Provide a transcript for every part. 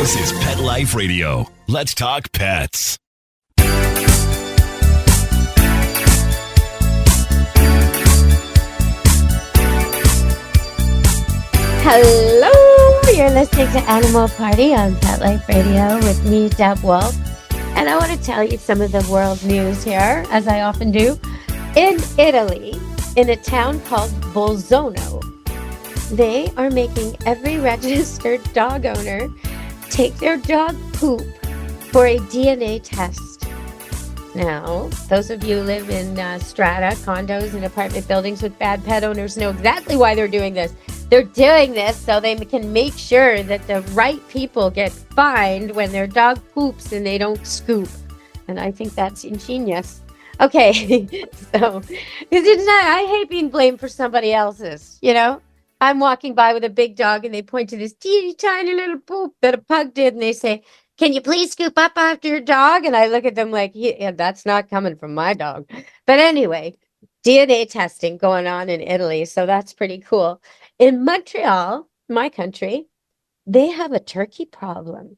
This is Pet Life Radio. Let's talk pets. Hello, you're listening to Animal Party on Pet Life Radio with me, Deb Wolfe. And I want to tell you some of the world news here, as I often do. In Italy, in a town called Bolzano, they are making every registered dog owner take their dog poop for a DNA test. Now, those of you who live in strata, condos, and apartment buildings with bad pet owners know exactly why they're doing this. They're doing this so they can make sure that the right people get fined when their dog poops and they don't scoop. And I think that's ingenious. Okay, so I hate being blamed for somebody else's, you know? I'm walking by with a big dog and they point to this teeny tiny little poop that a pug did and they say, "Can you please scoop up after your dog?" And I look at them like, yeah, that's not coming from my dog. But anyway, DNA testing going on in Italy. So that's pretty cool. In Montreal, my country, they have a turkey problem.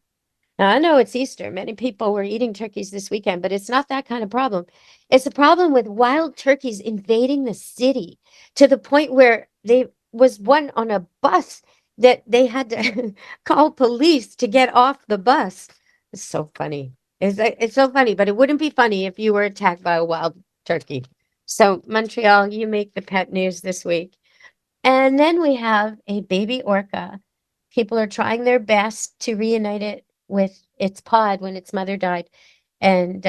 Now, I know it's Easter. Many people were eating turkeys this weekend, but it's not that kind of problem. It's a problem with wild turkeys invading the city to the point where they was one on a bus that they had to call police to get off the bus. It's so funny. It's so funny, but it wouldn't be funny if you were attacked by a wild turkey. So, Montreal, you make the pet news this week. And then we have a baby orca. People are trying their best to reunite it with its pod when its mother died. And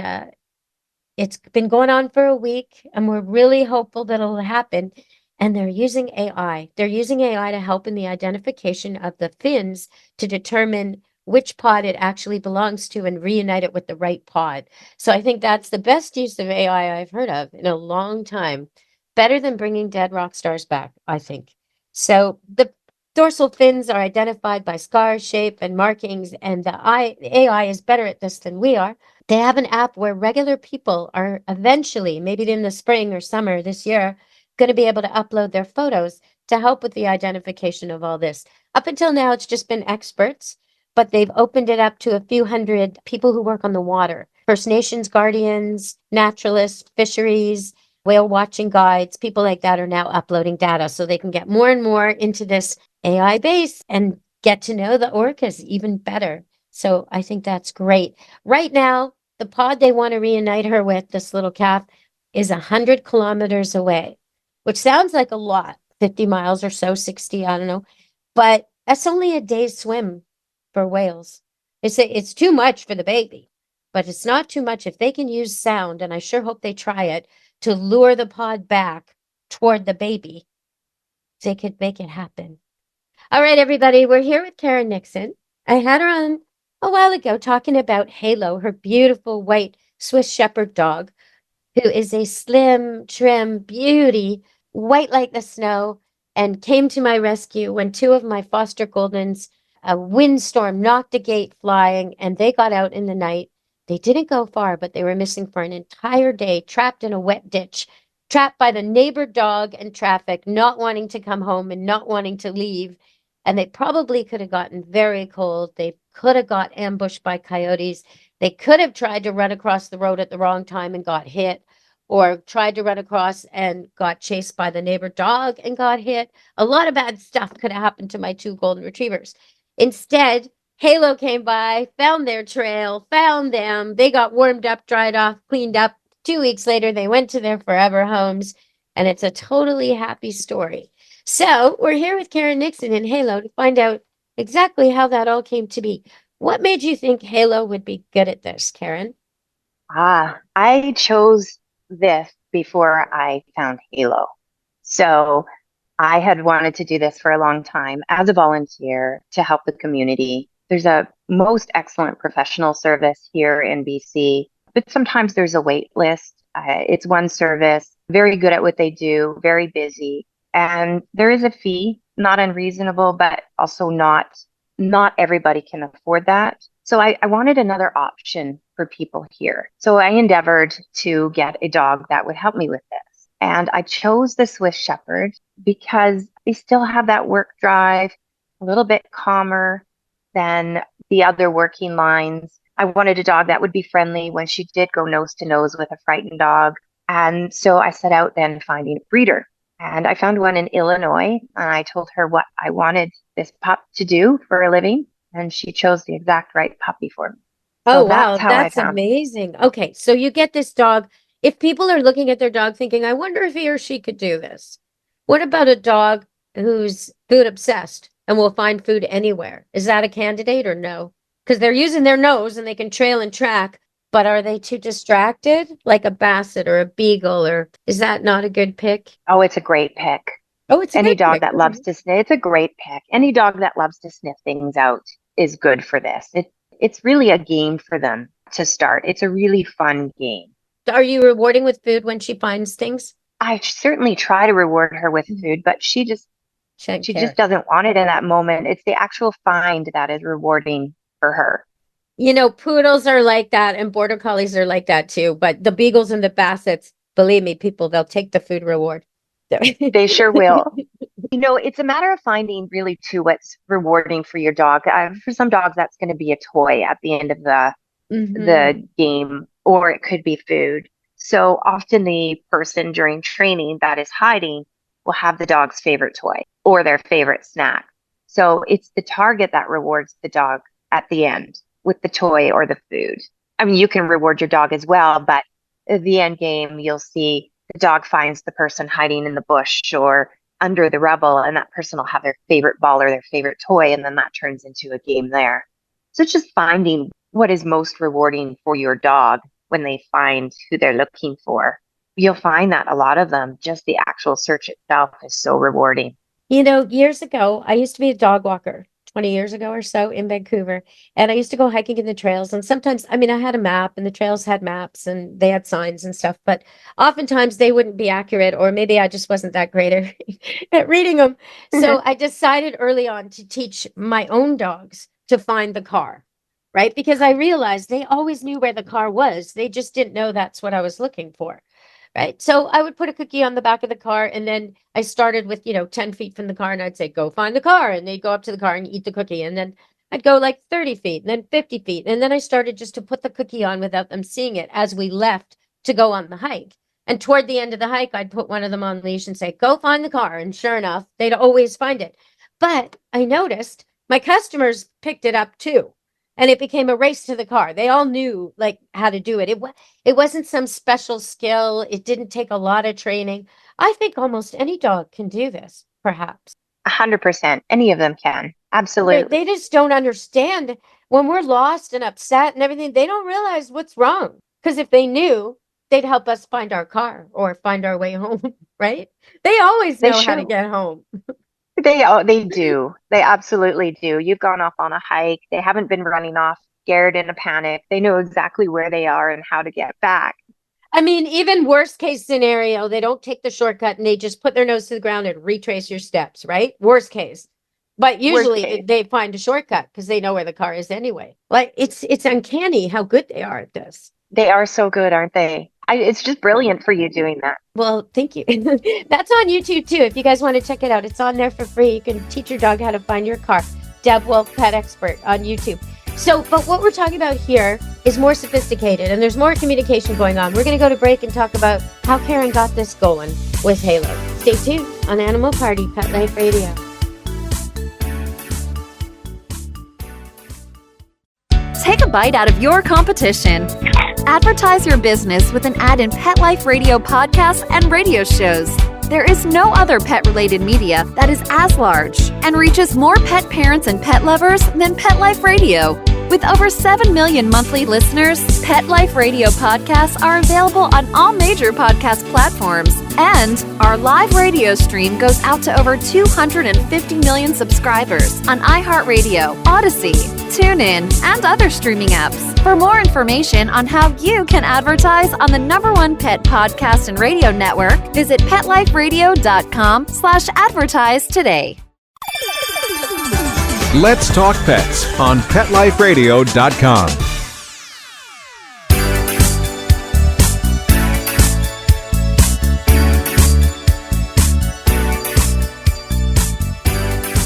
it's been going on for a week, and we're really hopeful that it'll happen. And they're using AI. They're using AI to help in the identification of the fins to determine which pod it actually belongs to and reunite it with the right pod. So I think that's the best use of AI I've heard of in a long time. Better than bringing dead rock stars back, I think. So the dorsal fins are identified by scar shape and markings, and the AI is better at this than we are. They have an app where regular people are eventually, maybe in the spring or summer this year, going to be able to upload their photos to help with the identification of all this. Up until now, it's just been experts, but they've opened it up to a few hundred people who work on the water. First Nations guardians, naturalists, fisheries, whale watching guides, people like that are now uploading data so they can get more and more into this AI base and get to know the orcas even better. So I think that's great. Right now, the pod they want to reunite her with, this little calf, is 100 kilometers away, which sounds like a lot, 50 miles or so, 60, I don't know. But that's only a day's swim for whales. It's too much for the baby, but it's not too much if they can use sound, and I sure hope they try it, to lure the pod back toward the baby. They could make it happen. All right, everybody, we're here with Karen Nixon. I had her on a while ago talking about Halo, her beautiful white Swiss Shepherd dog, who is a slim, trim beauty, white like the snow, and came to my rescue when two of my foster Goldens, a windstorm knocked a gate flying, and they got out in the night. They didn't go far, but they were missing for an entire day, trapped in a wet ditch, trapped by the neighbor dog and traffic, not wanting to come home and not wanting to leave. And they probably could have gotten very cold. They could have got ambushed by coyotes. They could have tried to run across the road at the wrong time and got hit, or tried to run across and got chased by the neighbor dog and got hit. A lot of bad stuff could have happened to my two golden retrievers. Instead, Halo came by, found their trail, found them. They got warmed up, dried off, cleaned up. 2 weeks later, they went to their forever homes, and it's a totally happy story. So we're here with Karen Nixon and Halo to find out exactly how that all came to be. What made you think Halo would be good at this, Karen? I chose this before I found Halo. So I had wanted to do this for a long time as a volunteer to help the community. There's a most excellent professional service here in BC, but sometimes there's a wait list. It's one service, very good at what they do, very busy. And there is a fee, not unreasonable, but also not everybody can afford that. So I wanted another option for people here. So I endeavored to get a dog that would help me with this. And I chose the Swiss Shepherd because they still have that work drive, a little bit calmer than the other working lines. I wanted a dog that would be friendly when she did go nose to nose with a frightened dog. And so I set out then finding a breeder. And I found one in Illinois, and I told her what I wanted this pup to do for a living, and she chose the exact right puppy for me. Oh, So that's wow. how I That's found. amazing. Okay. So you get this dog. If people are looking at their dog thinking, I wonder if he or she could do this. What about a dog who's food obsessed and will find food anywhere? Is that a candidate or no? Because they're using their nose and they can trail and track, but are they too distracted? Like a basset or a beagle, or is that not a good pick? Oh, it's a great pick. Oh, it's a Any good dog pick. that loves to sniff, it's a great pick. Any dog that loves to sniff things out is good for this. It's really a game for them to start. It's a really fun game. Are you rewarding with food when she finds things? I certainly try to reward her with food, but she just Shouldn't she care. just doesn't want it in that moment. It's the actual find that is rewarding for her. You know, poodles are like that and border collies are like that too. But the beagles and the bassets, believe me, people, they'll take the food reward. They sure will. It's a matter of finding really too what's rewarding for your dog. For some dogs, that's going to be a toy at the end of the Mhm. game, or it could be food. So often the person during training that is hiding will have the dog's favorite toy or their favorite snack. So it's the target that rewards the dog at the end with the toy or the food. I mean, you can reward your dog as well, but at the end game, you'll see the dog finds the person hiding in the bush or under the rubble, and that person will have their favorite ball or their favorite toy, and then that turns into a game there. So it's just finding what is most rewarding for your dog when they find who they're looking for. You'll find that a lot of them, just the actual search itself is so rewarding. You know, years ago, I used to be a dog walker, 20 years ago or so in Vancouver. And I used to go hiking in the trails. And sometimes, I mean, I had a map and the trails had maps and they had signs and stuff, but oftentimes they wouldn't be accurate, or maybe I just wasn't that great at reading them. So I decided early on to teach my own dogs to find the car, right? Because I realized they always knew where the car was. They just didn't know that's what I was looking for. Right. So I would put a cookie on the back of the car, and then I started with, 10 feet from the car, and I'd say, go find the car. And they'd go up to the car and eat the cookie. And then I'd go like 30 feet and then 50 feet. And then I started just to put the cookie on without them seeing it as we left to go on the hike. And toward the end of the hike, I'd put one of them on leash and say, go find the car. And sure enough, they'd always find it. But I noticed my customers picked it up too. And it became a race to the car. They all knew like how to do it. It wasn't some special skill. It didn't take a lot of training. I think almost any dog can do this, perhaps. 100%. Any of them can. They Absolutely. just don't understand when we're lost and upset and everything. They don't realize what's wrong. Because if they knew, they'd help us find our car or find our way home, right? They always They know how to sure get home. they do. They absolutely do. You've gone off on a hike. They haven't been running off scared in a panic. They know exactly where they are and how to get back. I mean, even worst case scenario, they don't take the shortcut and they just put their nose to the ground and retrace your steps, right? Worst case. But Worst usually case. they find a shortcut because they know where the car is anyway. Like it's uncanny how good they are at this. They are so good, aren't they? It's just brilliant for you doing that. Well, thank you. That's on YouTube too. If you guys want to check it out, it's on there for free. You can teach your dog how to find your car. Deb Wolfe, Pet Expert on YouTube. So, but what we're talking about here is more sophisticated and there's more communication going on. We're going to go to break and talk about how Karen got this going with Halo. Stay tuned on Animal Party Pet Life Radio. Take a bite out of your competition. Advertise your business with an ad in Pet Life Radio podcasts and radio shows. There is no other pet-related media that is as large and reaches more pet parents and pet lovers than Pet Life Radio. With over 7 million monthly listeners, Pet Life Radio podcasts are available on all major podcast platforms. And our live radio stream goes out to over 250 million subscribers on iHeartRadio, Odyssey, TuneIn, and other streaming apps. For more information on how you can advertise on the #1 pet podcast and radio network, visit PetLifeRadio.com/advertise today. Let's Talk Pets on PetLifeRadio.com.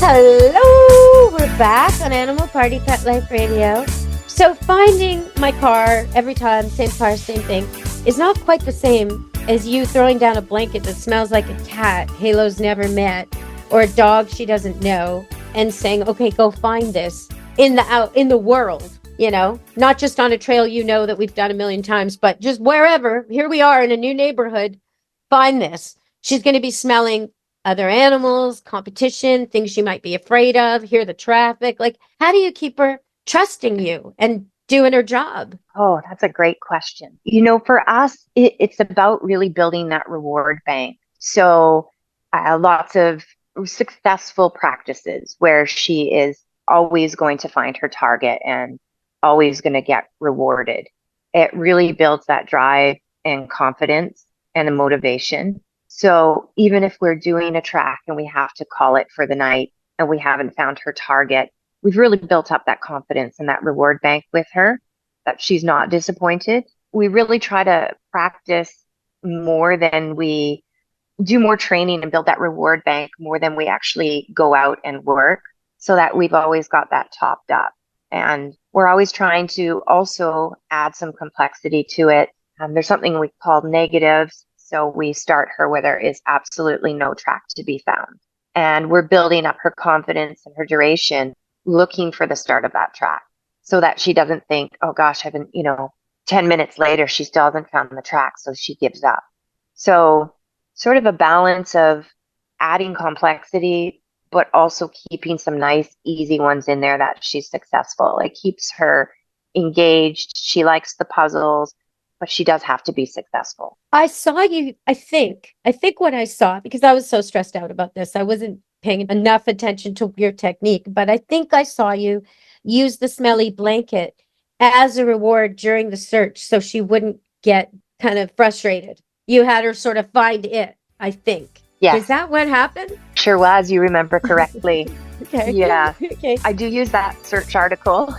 Hello, we're back on Animal Party Pet Life Radio. So finding my car every time, same car, same thing, is not quite the same as you throwing down a blanket that smells like a cat Halo's never met, or a dog she doesn't know, and saying, okay, go find this in the world, not just on a trail that we've done a million times, but just wherever. Here we are in a new neighborhood. Find this. She's going to be smelling other animals, competition, things she might be afraid of, hear the traffic. Like, how do you keep her trusting you and doing her job? Oh, that's a great question. For us, it's about really building that reward bank. So lots of successful practices where she is always going to find her target and always going to get rewarded. It really builds that drive and confidence and a motivation. So even if we're doing a track and we have to call it for the night and we haven't found her target, we've really built up that confidence and that reward bank with her, that she's not disappointed. We really try to practice more than we do, more training and build that reward bank more than we actually go out and work, so that we've always got that topped up. And we're always trying to also add some complexity to it. There's something we call negatives. So we start her where there is absolutely no track to be found. And we're building up her confidence and her duration, looking for the start of that track, so that she doesn't think, oh gosh, 10 minutes later, she still hasn't found the track. So she gives up. So sort of a balance of adding complexity, but also keeping some nice, easy ones in there that she's successful. It keeps her engaged. She likes the puzzles, but she does have to be successful. I saw you, I think what I saw, because I was so stressed out about this, I wasn't paying enough attention to your technique, but I think I saw you use the smelly blanket as a reward during the search so she wouldn't get kind of frustrated. You had her sort of find it, I think. Yes. Is that what happened? Sure was. You remember correctly. Okay. Yeah. Okay. I do use that search article.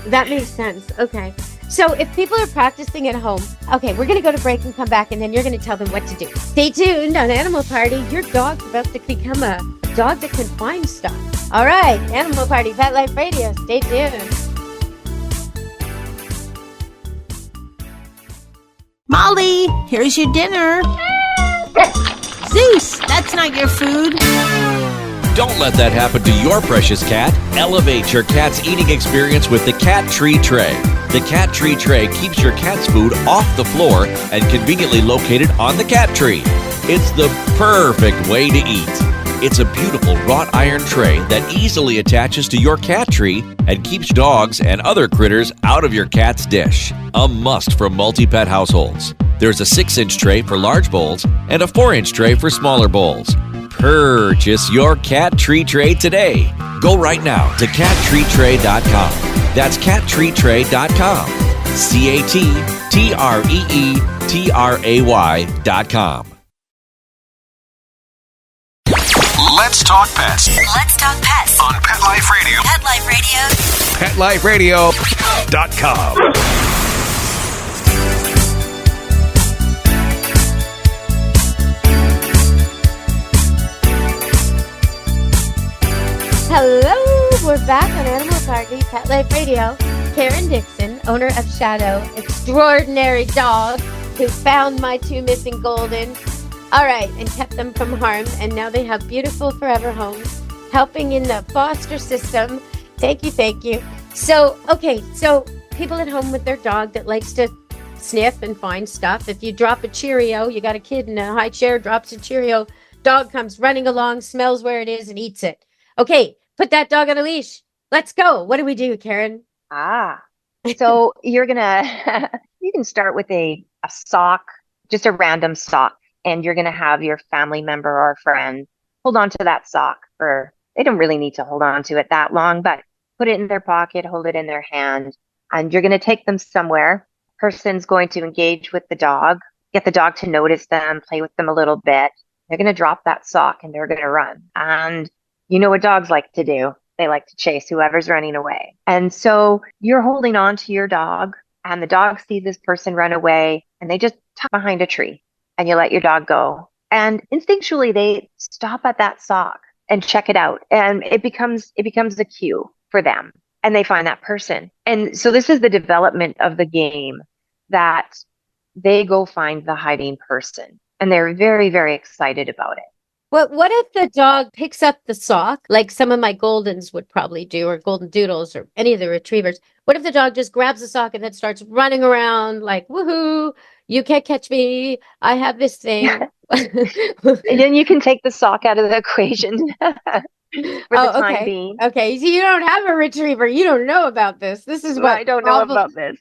That makes sense. Okay. So if people are practicing at home, okay, we're going to go to break and come back, and then you're going to tell them what to do. Stay tuned on Animal Party. Your dog's about to become a dog that can find stuff. All right. Animal Party, Pet Life Radio. Stay tuned. Molly, here's your dinner. Zeus, that's not your food. Don't let that happen to your precious cat. Elevate your cat's eating experience with the Cat Tree Tray. The Cat Tree Tray keeps your cat's food off the floor and conveniently located on the cat tree. It's the perfect way to eat. It's a beautiful wrought iron tray that easily attaches to your cat tree and keeps dogs and other critters out of your cat's dish. A must for multi-pet households. There's a 6-inch tray for large bowls and a 4-inch tray for smaller bowls. Purchase your Cat Tree Tray today. Go right now to cattreetray.com. That's cattreetray.com. CATTREETRAY.com. Let's talk pets. Let's talk pets On Pet Life Radio. Pet Life Radio. PetLifeRadio.com. Hello, we're back on Animal Party, Pet Life Radio. Karen Dixon, owner of Shadow, extraordinary dog who found my 2 missing Goldens. All right, and kept them from harm, and now they have beautiful forever homes, helping in the foster system. Thank you. So people at home with their dog that likes to sniff and find stuff. If you drop a Cheerio, you got a kid in a high chair, drops a Cheerio, dog comes running along, smells where it is, and eats it. Okay, put that dog on a leash. Let's go. What do we do, Karen? So you can start with a sock, just a random sock, and you're going to have your family member or friend hold on to that sock they don't really need to hold on to it that long, but put it in their pocket, hold it in their hand, and you're going to take them somewhere. Person's going to engage with the dog, get the dog to notice them, play with them a little bit. They're going to drop that sock and they're going to run. And you know what dogs like to do? They like to chase whoever's running away. And so you're holding on to your dog, and the dog sees this person run away, and they just tuck behind a tree, and you let your dog go. And instinctually, they stop at that sock and check it out. And it becomes a cue for them, and they find that person. And so this is the development of the game, that they go find the hiding person, and they're very, very excited about it. What if the dog picks up the sock, like some of my Goldens would probably do, or Golden Doodles, or any of the retrievers? What if the dog just grabs the sock and then starts running around like, woohoo, you can't catch me. I have this thing. And then you can take the sock out of the equation for the time Okay. being. Okay. So you don't have a retriever. You don't know about this. This is what I don't know about this.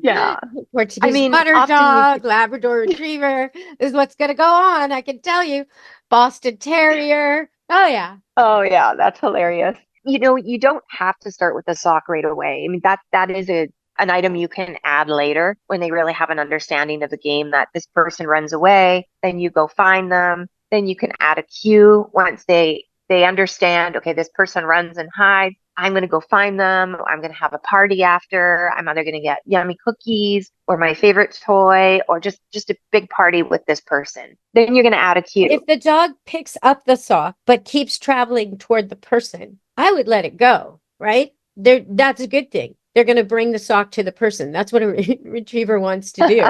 Yeah. Portuguese butter often dog, Labrador Retriever is what's going to go on. I can tell you. Boston Terrier. Oh, yeah. Oh yeah, that's hilarious. You don't have to start with the sock right away. I mean, that is an item you can add later when they really have an understanding of the game, that this person runs away, then you go find them. Then you can add a cue once they understand, okay, this person runs and hides. I'm going to go find them. I'm going to have a party after. I'm either going to get yummy cookies or my favorite toy, or just a big party with this person. Then you're going to add a cue. If the dog picks up the sock but keeps traveling toward the person, I would let it go, right? That's a good thing. They're going to bring the sock to the person. That's what a retriever wants to do,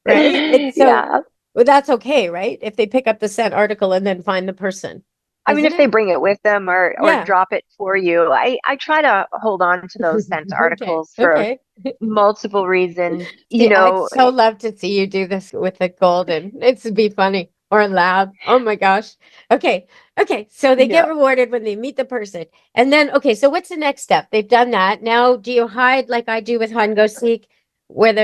right? And so, Yeah. well, that's okay, right? If they pick up the scent article and then find the person. I mean, Isn't if they it? bring it with them or Yeah. drop it for you, I try to hold on to those scent articles for Okay. multiple reasons. See, I'd so love to see you do this with a golden. It'd be funny. Or a lab. Oh my gosh. Okay. Okay. So they get Yeah. rewarded when they meet the person. And then, okay, so what's the next step? They've done that. Now, do you hide like I do with hide and go seek, where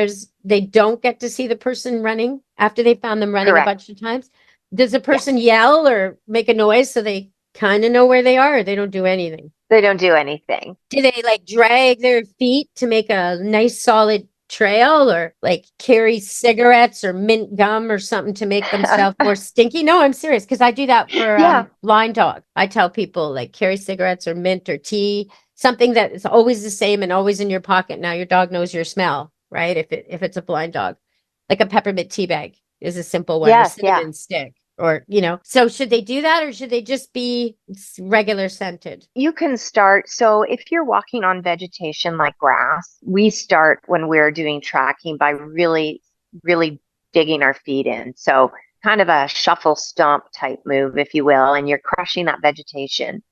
they don't get to see the person running after they found them running a Correct. bunch of times? Does the person yell or make a noise so they kind of know where they are, or they don't do anything? They don't do anything. Do they like drag their feet to make a nice solid trail, or like carry cigarettes or mint gum or something to make themselves more stinky? No, I'm serious, because I do that for Yeah. blind dog. I tell people like carry cigarettes or mint or tea, something that is always the same and always in your pocket. Now your dog knows your smell, right? If it's a blind dog, like a peppermint tea bag is a simple one, or Yes, yeah. cinnamon stick. Or, so should they do that, or should they just be regular scented? You can start. So if you're walking on vegetation like grass, we start when we're doing tracking by really, really digging our feet in. So kind of a shuffle stomp type move, if you will, and you're crushing that vegetation,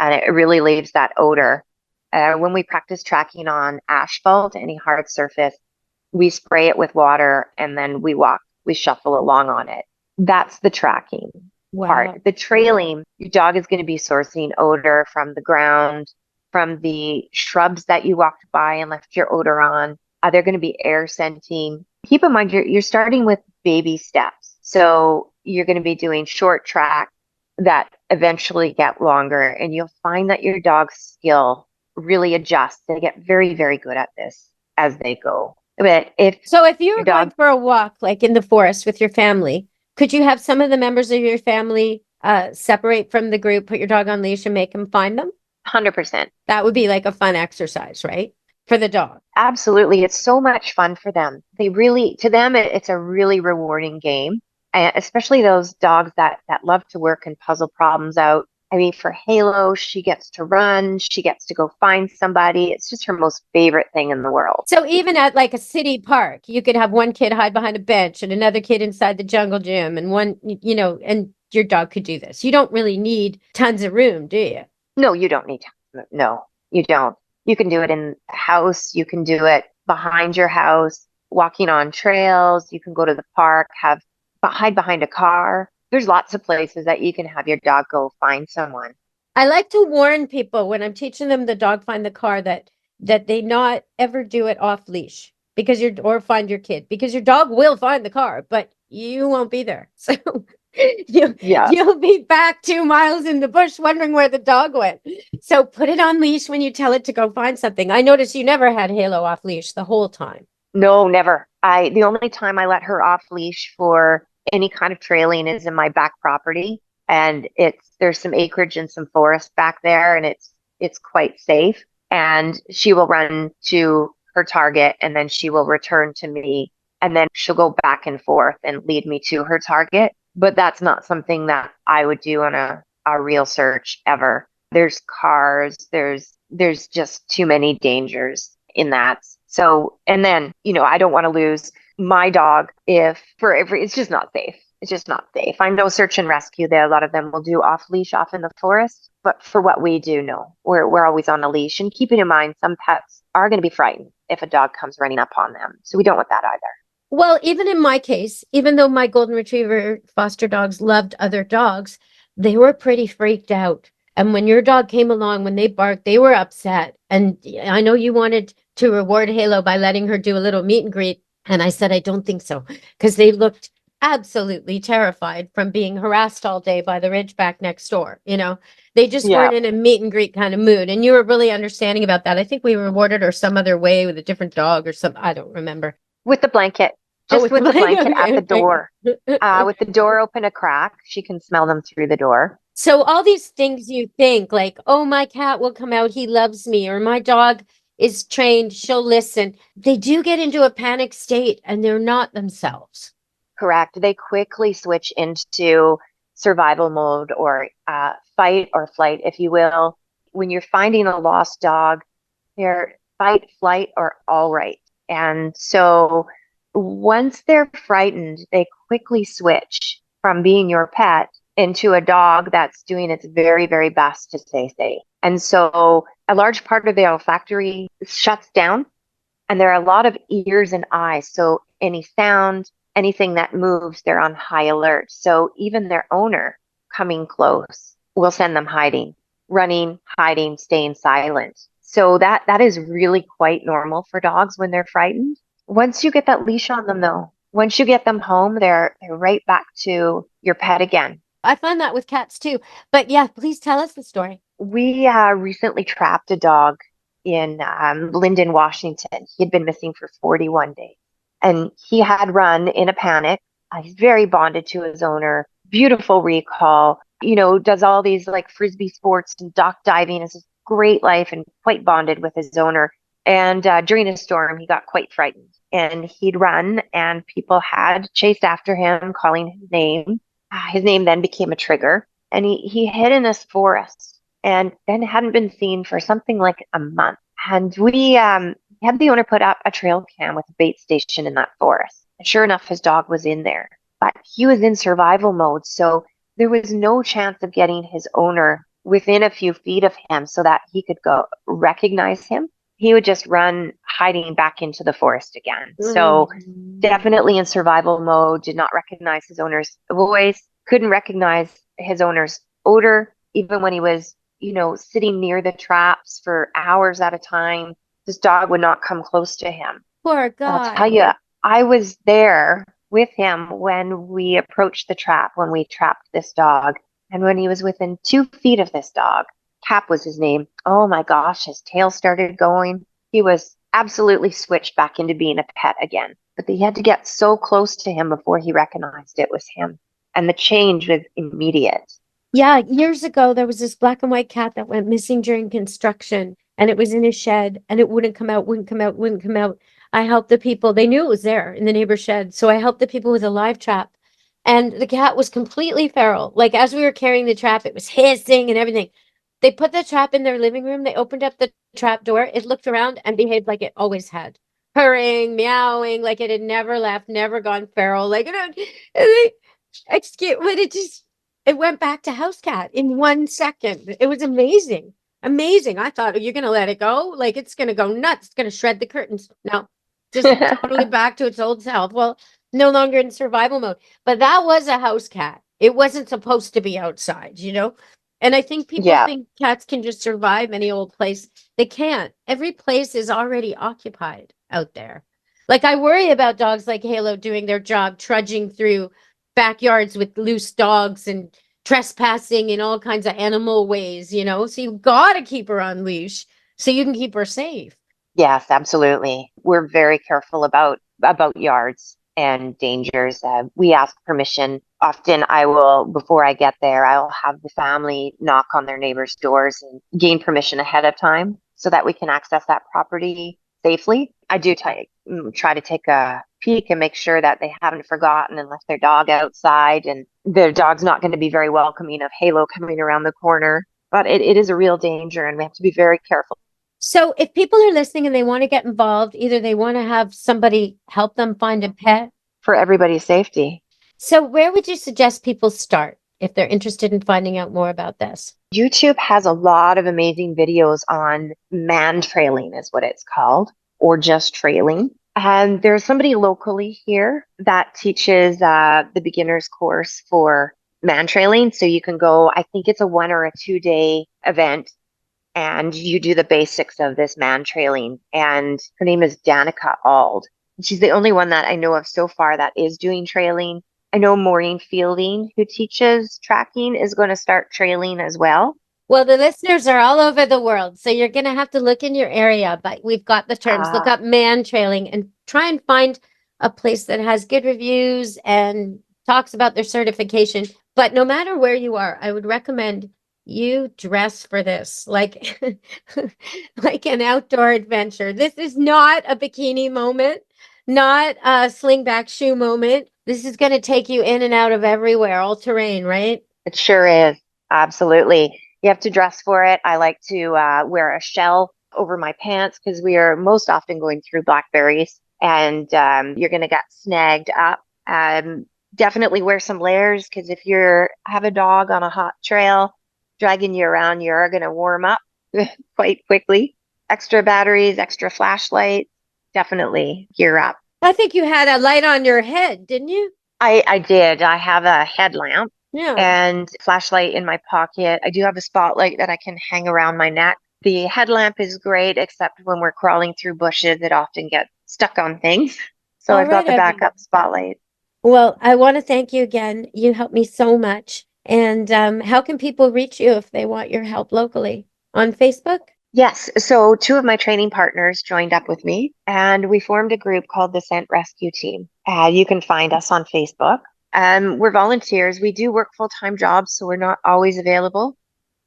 and it really leaves that odor. When we practice tracking on asphalt, any hard surface, we spray it with water and then we shuffle along on it. That's the tracking part. The trailing, your dog is going to be sourcing odor from the ground, from the shrubs that you walked by and left your odor on. They're going to be air scenting. Keep in mind, you're starting with baby steps. So you're going to be doing short tracks that eventually get longer, and you'll find that your dog's skill really adjusts. They get very, very good at this as they go. But if you were going for a walk, like in the forest with your family, could you have some of the members of your family separate from the group, put your dog on leash, and make them find them? 100%. That would be like a fun exercise, right? For the dog. Absolutely. It's so much fun for them. To them, it's a really rewarding game, especially those dogs that love to work and puzzle problems out. I mean, for Halo, she gets to run, she gets to go find somebody. It's just her most favorite thing in the world. So even at like a city park, you could have one kid hide behind a bench and another kid inside the jungle gym, and one, and your dog could do this. You don't really need tons of room, do you? No, you don't need time. No, you don't. You can do it in the house. You can do it behind your house, walking on trails. You can go to the park, hide behind a car. There's lots of places that you can have your dog go find someone. I like to warn people when I'm teaching them the dog find the car that they not ever do it off leash, or find your kid, because your dog will find the car, but you won't be there. So you'll be back 2 miles in the bush wondering where the dog went. So put it on leash when you tell it to go find something. I noticed you never had Halo off leash the whole time. No, never. The only time I let her off leash for any kind of trailing is in my back property, and there's some acreage and some forest back there, and it's quite safe, and she will run to her target and then she will return to me, and then she'll go back and forth and lead me to her target. But that's not something that I would do on a a real search ever. There's cars, there's just too many dangers in that. So, and then, I don't want to lose my dog if for every, it's just not safe. It's just not safe. I know search and rescue there, a lot of them will do off leash off in the forest, but for what we do, no, we're always on a leash. And keeping in mind, some pets are going to be frightened if a dog comes running up on them. So we don't want that either. Well, even in my case, even though my golden retriever foster dogs loved other dogs, they were pretty freaked out. And when your dog came along, when they barked, they were upset. And I know you wanted to reward Halo by letting her do a little meet and greet. And I said, I don't think so, because they looked absolutely terrified from being harassed all day by the Ridgeback next door. They just weren't in a meet and greet kind of mood. And you were really understanding about that. I think we rewarded her some other way with a different dog or something. I don't remember. With the blanket. Just with the blanket at the door. Okay. With the door open a crack, she can smell them through the door. So all these things you think like, oh, my cat will come out, he loves me, or my dog is trained, she'll listen. They do get into a panic state and they're not themselves. Correct. They quickly switch into survival mode or fight or flight, if you will. When you're finding a lost dog, they're fight, flight, or all right. And so once they're frightened, they quickly switch from being your pet into a dog that's doing its very, very best to stay safe. And so a large part of the olfactory shuts down, and there are a lot of ears and eyes. So any sound, anything that moves, they're on high alert. So even their owner coming close will send them hiding, running, hiding, staying silent. So that is really quite normal for dogs when they're frightened. Once you get that leash on them, though, once you get them home, they're right back to your pet again. I find that with cats too. But yeah, please tell us the story. We recently trapped a dog in Lynden, Washington. He had been missing for 41 days. And he had run in a panic. He's very bonded to his owner. Beautiful recall. Does all these like frisbee sports and dock diving. It's a great life and quite bonded with his owner. And during a storm, he got quite frightened. And he'd run, and people had chased after him, calling his name. His name then became a trigger, and he hid in this forest and then hadn't been seen for something like a month. And we had the owner put up a trail cam with a bait station in that forest. And sure enough, his dog was in there, but he was in survival mode. So there was no chance of getting his owner within a few feet of him so that he could go recognize him. He would just run hiding back into the forest again. So definitely in survival mode, did not recognize his owner's voice, couldn't recognize his owner's odor, even when he was, sitting near the traps for hours at a time. This dog would not come close to him. Poor guy. I'll tell you, I was there with him when we approached the trap, when we trapped this dog. And when he was within 2 feet of this dog, Cap was his name. Oh my gosh, his tail started going. He was absolutely switched back into being a pet again. But he had to get so close to him before he recognized it was him. And the change was immediate. Yeah, years ago, there was this black and white cat that went missing during construction, and it was in a shed, and it wouldn't come out, wouldn't come out, wouldn't come out. I helped the people. They knew it was there in the neighbor's shed. So I helped the people with a live trap. And the cat was completely feral. Like as we were carrying the trap, it was hissing and everything. They put the trap in their living room. They opened up the trap door. It looked around and behaved like it always had. Purring, meowing, like it had never left, never gone feral. Like, it went back to house cat in 1 second. It was amazing. Amazing. I thought, you're going to let it go? Like it's going to go nuts. It's going to shred the curtains. No, just totally back to its old self. Well, no longer in survival mode. But that was a house cat. It wasn't supposed to be outside, And I think people think cats can just survive any old place. They can't. Every place is already occupied out there. Like I worry about dogs like Halo doing their job, trudging through backyards with loose dogs and trespassing in all kinds of animal ways, So you've got to keep her on leash so you can keep her safe. Yes, absolutely. We're very careful about yards and dangers. We ask permission. Often I will, before I get there, I'll have the family knock on their neighbors' doors and gain permission ahead of time so that we can access that property safely. I do try to take a peek and make sure that they haven't forgotten and left their dog outside. And the dog's not going to be very welcoming of Halo coming around the corner. But it is a real danger, and we have to be very careful. So if people are listening and they want to get involved, either they want to have somebody help them find a pet. For everybody's safety. So where would you suggest people start if they're interested in finding out more about this? YouTube has a lot of amazing videos on man trailing is what it's called, or just trailing. And there's somebody locally here that teaches the beginner's course for man trailing. So you can go, I think it's a 1 or a 2 day event, and you do the basics of this man trailing. And her name is Danica Ald. She's the only one that I know of so far that is doing trailing. I know Maureen Fielding, who teaches tracking, is going to start trailing as well. Well, the listeners are all over the world, so you're going to have to look in your area, but we've got the terms. Look up man trailing and try and find a place that has good reviews and talks about their certification. But no matter where you are, I would recommend you dress for this, like an outdoor adventure. This is not a bikini moment, not a slingback shoe moment. This is going to take you in and out of everywhere, all terrain, right? It sure is. Absolutely. You have to dress for it. I like to wear a shell over my pants because we are most often going through blackberries, and you're going to get snagged up. Definitely wear some layers, because if you have a dog on a hot trail dragging you around, you're going to warm up quite quickly. Extra batteries, extra flashlights, definitely gear up. I think you had a light on your head, didn't you? I did. I have a headlamp. Yeah. And flashlight in my pocket. I do have a spotlight that I can hang around my neck. The headlamp is great, except when we're crawling through bushes, it often gets stuck on things. So I've got the backup spotlight. Well, I want to thank you again. You helped me so much. And how can people reach you if they want your help locally? On Facebook? Yes. So 2 of my training partners joined up with me, and we formed a group called the Scent Rescue Team. You can find us on Facebook. We're volunteers. We do work full-time jobs, so we're not always available.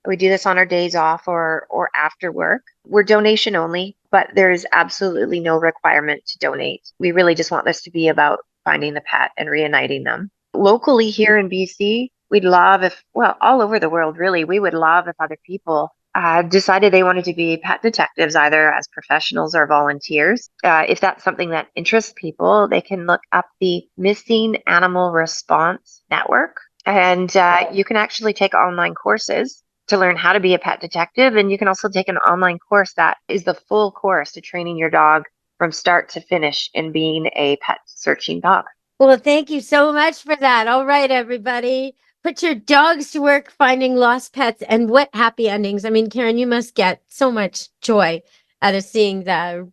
We do this on our days off or after work. We're donation only, but there's absolutely no requirement to donate. We really just want this to be about finding the pet and reuniting them. Locally here in BC, we'd love all over the world, really, we would love if other people decided they wanted to be pet detectives, either as professionals or volunteers. If that's something that interests people, they can look up the Missing Animal Response Network. And you can actually take online courses to learn how to be a pet detective. And you can also take an online course that is the full course to training your dog from start to finish in being a pet searching dog. Well, thank you so much for that. All right, everybody. Put your dogs to work finding lost pets, and what happy endings. I mean, Karen, you must get so much joy out of seeing the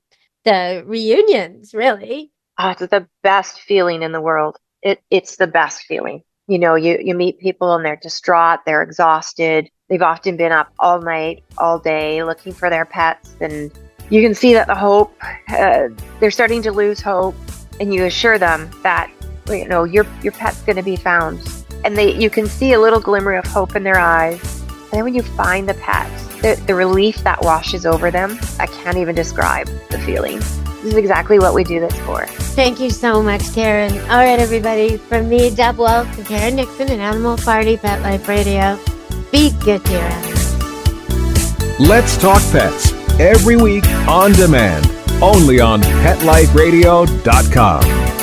reunions, really. It's the best feeling in the world. It's the best feeling. You know, you meet people and they're distraught, they're exhausted. They've often been up all night, all day looking for their pets, and you can see that the hope, they're starting to lose hope, and you assure them that, you know, your pet's going to be found. And you can see a little glimmer of hope in their eyes. And then when you find the pet, the relief that washes over them, I can't even describe the feeling. This is exactly what we do this for. Thank you so much, Karen. All right, everybody. From me, Deb Wolfe, to Karen Nixon and Animal Party Pet Life Radio. Be good to your animals. Let's Talk Pets, every week on demand, only on PetLifeRadio.com.